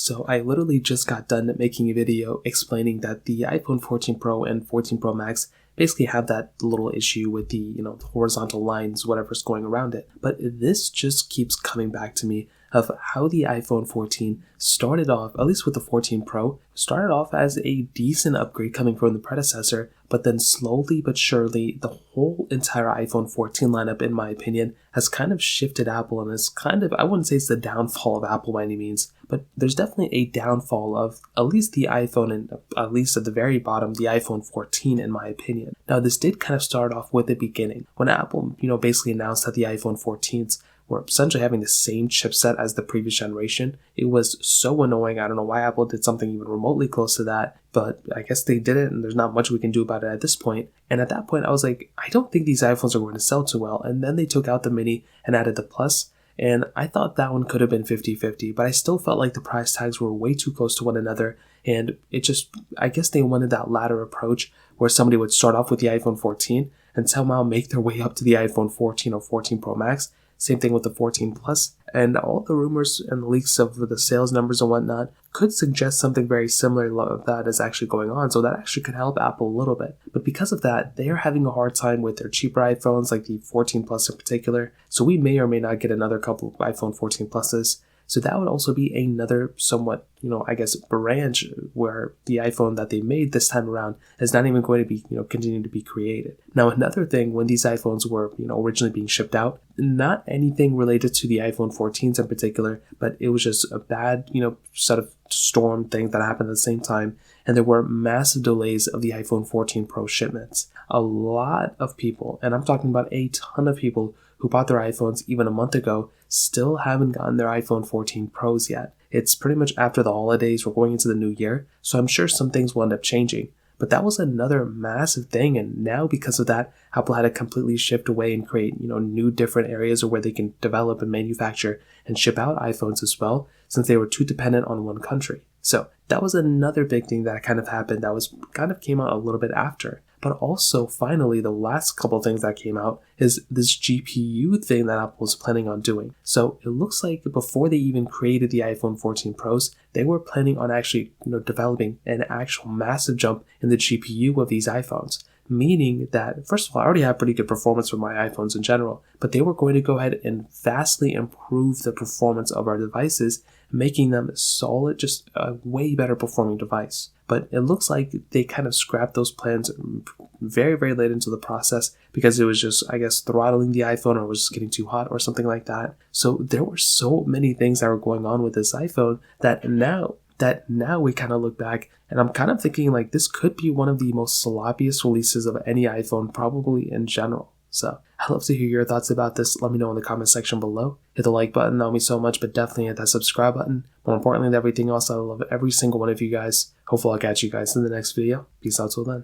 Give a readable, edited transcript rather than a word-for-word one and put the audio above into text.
So I literally just got done making a video explaining that the iPhone 14 Pro and 14 Pro Max basically have that little issue with the, the horizontal lines, whatever's going around it. But this just keeps coming back to me of how the iPhone 14 started off, at least with the 14 Pro, started off as a decent upgrade coming from the predecessor, but then slowly but surely, the whole entire iPhone 14 lineup, in my opinion, has kind of shifted Apple, and it's kind of, I wouldn't say it's the downfall of Apple by any means, but there's definitely a downfall of at least the iPhone, and at least at the very bottom, the iPhone 14, in my opinion. Now, this did kind of start off with the beginning, when Apple, basically announced that the iPhone 14s were essentially having the same chipset as the previous generation. It was so annoying. I don't know why Apple did something even remotely close to that, but I guess they did it, and there's not much we can do about it at this point. And at that point, I was like, I don't think these iPhones are going to sell too well. And then they took out the Mini and added the Plus, and I thought that one could have been 50-50, but I still felt like the price tags were way too close to one another, and it just, I guess they wanted that latter approach where somebody would start off with the iPhone 14 and somehow make their way up to the iPhone 14 or 14 Pro Max. Same thing with the 14 Plus, and all the rumors and leaks of the sales numbers and whatnot could suggest something very similar to that is actually going on, so that actually could help Apple a little bit. But because of that, they are having a hard time with their cheaper iPhones, like the 14 Plus in particular, so we may or may not get another couple of iPhone 14 Pluses. So that would also be another somewhat, I guess, branch where the iPhone that they made this time around is not even going to be, continuing to be created. Now, another thing, when these iPhones were, originally being shipped out, not anything related to the iPhone 14s in particular, but it was just a bad, set of storm things that happened at the same time. And there were massive delays of the iPhone 14 Pro shipments. A lot of people, and I'm talking about a ton of people who bought their iPhones even a month ago, still haven't gotten their iPhone 14 Pros yet. It's pretty much after the holidays, we're going into the new year, so I'm sure some things will end up changing. But that was another massive thing, and now because of that, Apple had to completely shift away and create, new different areas where they can develop and manufacture and ship out iPhones as well, since they were too dependent on one country. So that was another big thing that kind of happened that was kind of came out a little bit after. But also, finally, the last couple of things that came out is this GPU thing that Apple was planning on doing. So it looks like before they even created the iPhone 14 Pros, they were planning on actually, developing an actual massive jump in the GPU of these iPhones. Meaning that, first of all, I already have pretty good performance with my iPhones in general, but they were going to go ahead and vastly improve the performance of our devices, making them solid, just a way better performing device. But it looks like they kind of scrapped those plans very, very late into the process because it was just, I guess, throttling the iPhone, or was just getting too hot or something like that. So there were so many things that were going on with this iPhone that now we kind of look back, and I'm kind of thinking like this could be one of the most sloppiest releases of any iPhone probably in general. So I'd love to hear your thoughts about this. Let me know in the comment section below. Hit the like button, that would mean so much, but definitely hit that subscribe button. More importantly than everything else, I love every single one of you guys. Hopefully I'll catch you guys in the next video. Peace out till then.